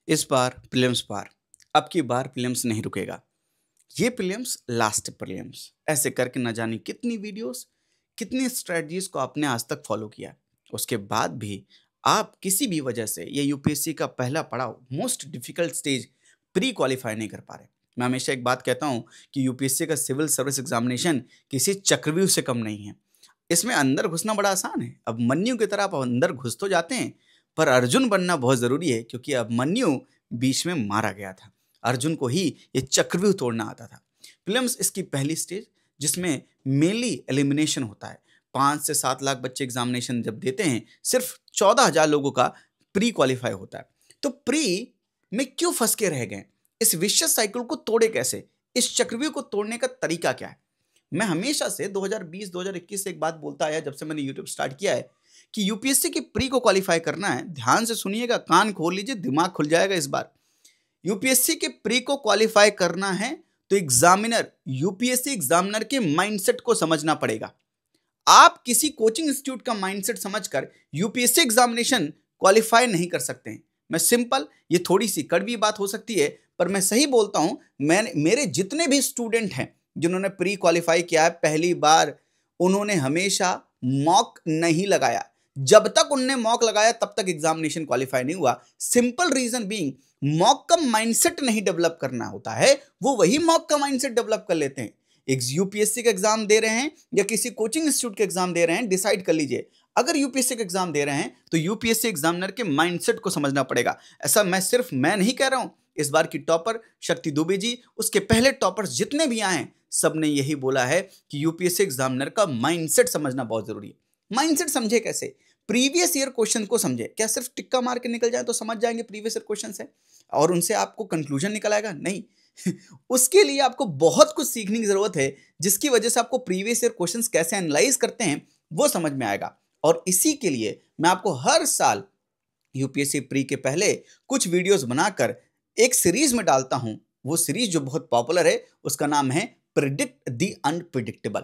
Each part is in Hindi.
इस बार प्रीलिम्स पार। अब की बार प्रीलिम्स नहीं रुकेगा। ये प्रीलिम्स लास्ट प्रीलिम्स। ऐसे करके न जाने कितनी वीडियोस, कितनी स्ट्रेटजीज को आपने आज तक फॉलो किया। उसके बाद भी आप किसी भी वजह से ये यूपीएससी का पहला पड़ाव, most difficult stage, pre qualify नहीं कर पा रहे। मैं हमेशा एक बात कहता हूँ कि यूपीएससी का सिविल सर्विस एग्जामिनेशन किसी चक्रव्यूह से कम नहीं है। इसमें अंदर घुसना बड़ा आसान है। अब मन्यु की तरह आप अंदर घुस तो जाते हैं, पर अर्जुन बनना बहुत जरूरी है, क्योंकि अब मन्यु बीच में मारा गया था। अर्जुन को ही ये चक्रव्यूह तोड़ना आता था। प्रीलिम्स इसकी पहली स्टेज, जिसमें मेनली एलिमिनेशन होता है। 5 से 7 लाख बच्चे एग्जामिनेशन जब देते हैं, सिर्फ 14,000 लोगों का प्री क्वालिफाई होता है। तो प्री में क्यों फंस के रह गए? इस विशियस साइकिल को तोड़े कैसे? इस चक्रव्यूह को तोड़ने का तरीका क्या है? मैं हमेशा से 2020-2021 से एक बात बोलता आया, जब से मैंने यूट्यूब स्टार्ट किया है, कि यूपीएससी की प्री को क्वालिफाई करना है। ध्यान से सुनिएगा, कान खोल लीजिए, दिमाग खुल जाएगा इस बार। यूपीएससी के प्री को क्वालिफाई करना है तो एग्जामिनर, यूपीएससी एग्जामिनर के माइंडसेट को समझना पड़ेगा। आप किसी कोचिंग इंस्टीट्यूट का माइंडसेट समझकर यूपीएससी एग्जामिनेशन क्वालिफाई नहीं कर सकते हैं। मैं सिंपल, ये थोड़ी सी कड़वी बात हो सकती है, पर मैं सही बोलता हूं। मेरे जितने भी स्टूडेंट हैं जिन्होंने प्री क्वालिफाई किया है पहली बार, उन्होंने हमेशा मॉक नहीं लगाया। जब तक उनने मॉक लगाया तब तक एग्जामिनेशन क्वालिफाई नहीं हुआ। सिंपल रीजन बीइंग, मॉक का माइंडसेट नहीं डेवलप करना होता है, वो वही मॉक का माइंडसेट डेवलप कर लेते हैं। एक यूपीएससी का एग्जाम दे रहे हैं या किसी कोचिंग इंस्टीट्यूट के एग्जाम दे रहे हैं, डिसाइड कर लीजिए। अगर यूपीएससी का एग्जाम दे रहे हैं तो यूपीएससी एग्जामिनर के माइंडसेट को समझना पड़ेगा। ऐसा सिर्फ मैं नहीं कह रहा हूं। इस बार की टॉपर शक्ति दुबे जी, उसके पहले टॉपर्स जितने भी आए हैं, सबने यही बोला है कि यूपीएससी एग्जामिनर का माइंडसेट समझना बहुत जरूरी है। माइंडसेट समझे कैसे? प्रीवियस ईयर क्वेश्चन को समझे। क्या सिर्फ टिक्का मार के निकल जाए तो समझ जाएंगे प्रीवियस ईयर क्वेश्चन है और उनसे आपको कंक्लूजन निकल आएगा? नहीं। उसके लिए आपको बहुत कुछ सीखने की जरूरत है, जिसकी वजह से आपको प्रीवियस ईयर क्वेश्चंस कैसे एनालाइज करते हैं वो समझ में आएगा। और इसी के लिए मैं आपको हर साल यूपीएससी प्री के पहले कुछ वीडियोस बनाकर एक सीरीज में डालता हूं। वो सीरीज जो बहुत पॉपुलर है, उसका नाम है predict the unpredictable.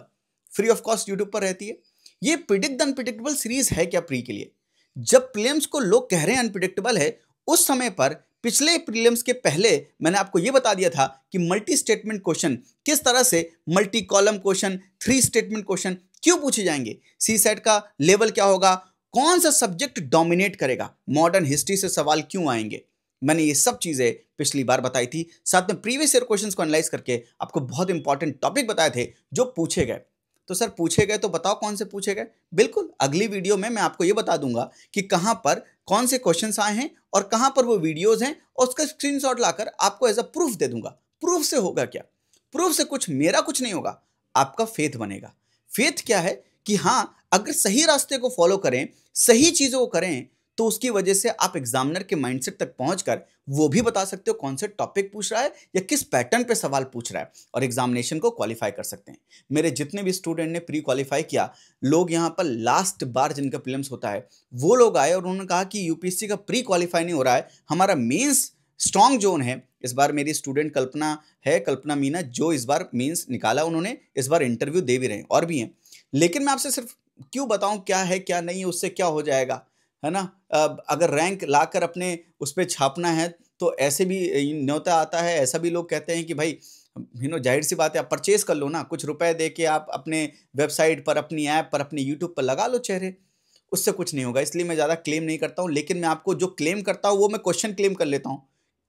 Free of cost YouTube पर रहती है। ये प्रिडिक्ट द अनप्रिडिक्टेबल सीरीज है क्या प्री के लिए? जब प्रीलिम्स को लोग कह रहे हैं अनप्रिडिक्टेबल है, उस समय पर पिछले प्रीलिम्स के पहले मैंने आपको यह बता दिया था कि मल्टी स्टेटमेंट क्वेश्चन किस तरह से, multi column question, 3 statement question क्यों पूछे जाएंगे, सी सेट का लेवल क्या होगा, कौन सा सब्जेक्ट डोमिनेट करेगा, मॉडर्न हिस्ट्री से सवाल क्यों आएंगे। मैंने ये सब चीजें पिछली बार बताई थी। साथ में प्रीवियस ईयर क्वेश्चंस को एनालाइज करके आपको बहुत इंपॉर्टेंट टॉपिक बताए थे जो पूछे गए। तो सर पूछे गए तो बताओ कौन से पूछे गए। बिल्कुल, अगली वीडियो में मैं आपको ये बता दूंगा कि कहां पर कौन से क्वेश्चंस आए हैं और कहां पर वो वीडियोस हैं, और उसका स्क्रीनशॉट लाकर आपको एज अ प्रूफ दे दूंगा। प्रूफ से होगा क्या? प्रूफ से मेरा कुछ नहीं होगा, आपका फेथ बनेगा। फेथ क्या है कि हां, अगर सही रास्ते को फॉलो करें, सही चीजों को करें, तो उसकी वजह से आप एग्जामिनर के माइंडसेट तक पहुंचकर वो भी बता सकते हो कौन से टॉपिक पूछ रहा है या किस पैटर्न पे सवाल पूछ रहा है, और एग्जामिनेशन को क्वालिफाई कर सकते हैं। मेरे जितने भी स्टूडेंट ने प्री क्वालिफाई किया, लोग यहाँ पर लास्ट बार जिनका प्रीलिम्स होता है, वो लोग आए और उन्होंने कहा कि यूपीएससी का प्री क्वालिफाई नहीं हो रहा है, हमारा मेंस स्ट्रॉन्ग जोन है। इस बार मेरी स्टूडेंट कल्पना मीना, जो इस बार मेंस निकाला, उन्होंने इस बार इंटरव्यू दे भी रहे हैं और भी हैं। लेकिन मैं आपसे सिर्फ क्यों बताऊं क्या है क्या नहीं, उससे क्या हो जाएगा, है ना। अगर रैंक लाकर अपने उस पर छापना है तो ऐसे भी न्योता आता है। ऐसा भी लोग कहते हैं कि भाई जाहिर सी बात है, आप परचेज कर लो ना, कुछ रुपए दे के आप अपने वेबसाइट पर, अपनी ऐप पर, अपने यूट्यूब पर लगा लो चेहरे। उससे कुछ नहीं होगा, इसलिए मैं ज़्यादा क्लेम नहीं करता हूँ। लेकिन मैं आपको जो क्लेम करता हूँ वो मैं क्वेश्चन क्लेम कर लेता हूँ।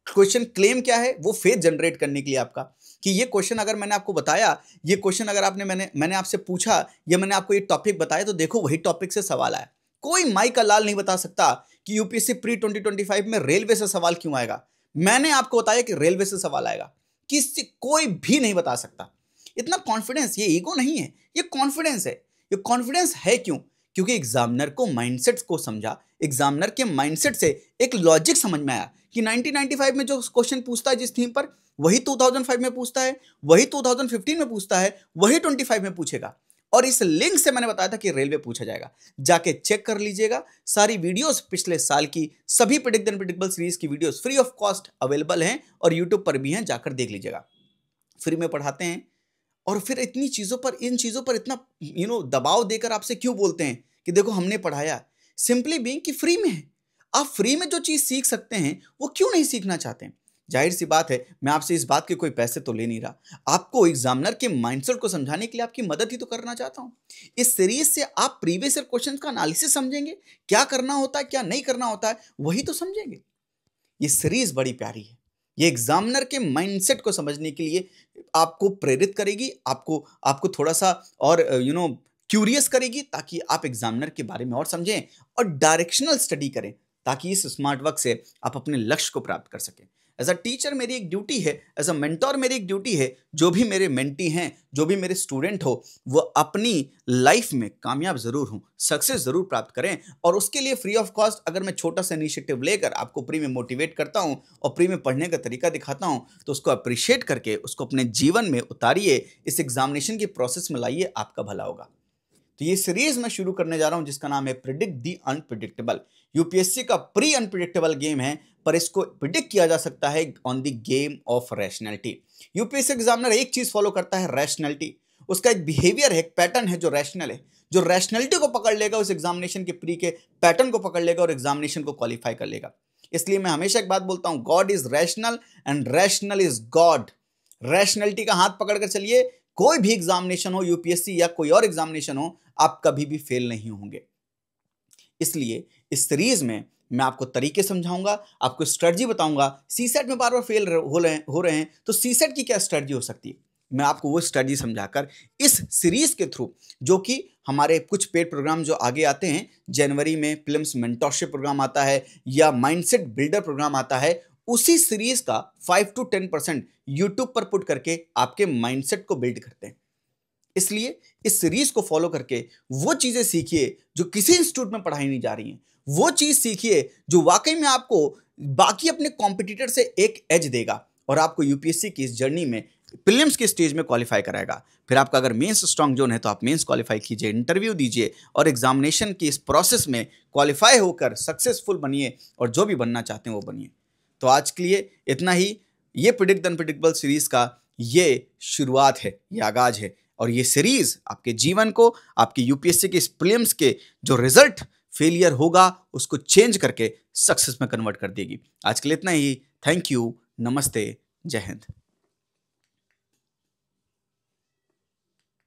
क्वेश्चन क्लेम क्या है? वो फेथ जनरेट करने के लिए आपका, कि ये क्वेश्चन अगर मैंने आपको बताया, ये क्वेश्चन अगर मैंने आपसे पूछा, या मैंने आपको ये टॉपिक बताया, तो देखो वही टॉपिक से सवाल आया। कोई माई का लाल नहीं बता सकता कि यूपीएससी प्री 2025 में रेलवे से सवाल क्यों आएगा। मैंने आपको बताया कि रेलवे से सवाल आएगा, किसी कोई भी नहीं बता सकता। इतना कॉन्फिडेंस, ये ईगो नहीं है, ये कॉन्फिडेंस है। ये कॉन्फिडेंस है क्यों? क्योंकि एग्जामिनर को माइंडसेट को समझा, एग्जामिनर के माइंडसेट से एक लॉजिक समझ में आया कि 1995 में जो क्वेश्चन पूछता है जिस थीम पर, वही 2005 में पूछता है, वही 2015 में पूछता है, वही 25 में पूछेगा। और इस लिंक से मैंने बताया था कि रेलवे पूछा जाएगा। जाके चेक कर लीजिएगा, सारी वीडियोस पिछले साल की सभी प्रेडिक्ट द अनप्रेडिक्टेबल सीरीज की videos free of cost available हैं और यूट्यूब पर भी हैं, जाकर देख लीजिएगा। फ्री में पढ़ाते हैं। और फिर इन चीजों पर इतना दबाव देकर आपसे क्यों बोलते हैं कि देखो हमने पढ़ाया? सिंपली बीइंग कि फ्री में है। आप फ्री में जो चीज़ सीख सकते हैं वो क्यों नहीं सीखना चाहते हैं? जाहिर सी बात है, मैं आपसे इस बात के कोई पैसे तो ले नहीं रहा। आपको एग्जामिनर के माइंडसेट को समझाने के लिए आपकी मदद ही तो करना चाहता हूं। इस सीरीज से आप प्रीवियस ईयर क्वेश्चंस का एनालिसिस समझेंगे, क्या करना होता है क्या नहीं करना होता है वही तो समझेंगे। ये सीरीज बड़ी प्यारी है, ये एग्जामिनर के माइंडसेट को समझने के लिए आपको प्रेरित करेगी, आपको आपको थोड़ा सा और क्यूरियस करेगी, ताकि आप एग्जामिनर के बारे में और समझें और डायरेक्शनल स्टडी करें, ताकि इस स्मार्ट वर्क से आप अपने लक्ष्य को प्राप्त कर सकें। एज अ टीचर मेरी एक ड्यूटी है, एज अ मेंटोर मेरी एक ड्यूटी है, जो भी मेरे मेंटी हैं, जो भी मेरे स्टूडेंट हो, वो अपनी लाइफ में कामयाब जरूर हों, सक्सेस जरूर प्राप्त करें। और उसके लिए फ्री ऑफ कॉस्ट अगर मैं छोटा सा इनिशिएटिव लेकर आपको फ्री में मोटिवेट करता हूं और फ्री में पढ़ने का तरीका दिखाता हूं, तो उसको अप्रिशिएट करके उसको अपने जीवन में उतारिए, इस एग्जामिनेशन की प्रोसेस में लाइए, आपका भला होगा। तो ये सीरीज मैं शुरू करने जा रहा हूं जिसका नाम है प्रिडिक्ट द अनप्रिडिक्टेबल। यूपीएससी का प्री अनप्रिडिक्टेबल गेम है, पर इसको प्रिडिक्ट किया जा सकता है on the game of rationality. UPSC examiner एक चीज फॉलो करता है, रैशनैलिटी। उसका एक बिहेवियर है, एक पैटर्न है जो रैशनल है। जो रैशनैलिटी को पकड़ लेगा उस एग्जामिनेशन के प्री के पैटर्न को पकड़ लेगा और एग्जामिनेशन को क्वालिफाई कर लेगा। इसलिए मैं हमेशा एक बात बोलता हूं, God is rational and rational is God. Rationality का हाथ पकड़ कर चलिए, कोई भी एग्जामिनेशन हो, यूपीएससी या कोई और एग्जामिनेशन हो, आप कभी भी फेल नहीं होंगे। इसलिए इस सीरीज में मैं आपको तरीके समझाऊंगा, आपको स्ट्रेटजी बताऊंगा। सीसेट में बार बार फेल हो रहे हैं तो सीसेट की क्या स्ट्रेटजी हो सकती है, मैं आपको वो स्ट्रेटजी समझाकर इस सीरीज के थ्रू, जो कि हमारे कुछ पेड प्रोग्राम जो आगे आते हैं, जनवरी में प्रीलिम्स मेंटरशिप प्रोग्राम आता है या माइंडसेट बिल्डर प्रोग्राम आता है, उसी सीरीज का 5 to 10% यूट्यूब पर पुट करके आपके माइंडसेट को बिल्ड करते हैं। इसलिए इस सीरीज को फॉलो करके वो चीजें सीखिए जो किसी इंस्टीट्यूट में पढ़ाई नहीं जा रही हैं। वो चीज सीखिए जो वाकई में आपको बाकी अपने कॉम्पिटिटर से एक एज देगा और आपको यूपीएससी की इस जर्नी में प्रीलिम्स के स्टेज में क्वालिफाई कराएगा। फिर आपका अगर मेंस स्ट्रांग जोन है तो आप मेंस क्वालिफाई कीजिए, इंटरव्यू दीजिए और एग्जामिनेशन की इस प्रोसेस में क्वालिफाई होकर सक्सेसफुल बनिए और जो भी बनना चाहते हैं वो बनिए। तो आज के लिए इतना ही। ये प्रिडिक्ट द अनप्रिडिक्टेबल सीरीज का ये शुरुआत है, ये आगाज है, और ये सीरीज आपके जीवन को, आपके यूपीएससी के प्रीलिम्स के जो रिजल्ट फेलियर होगा उसको चेंज करके सक्सेस में कन्वर्ट कर देगी। आज के लिए इतना ही। थैंक यू, नमस्ते, जय हिंद।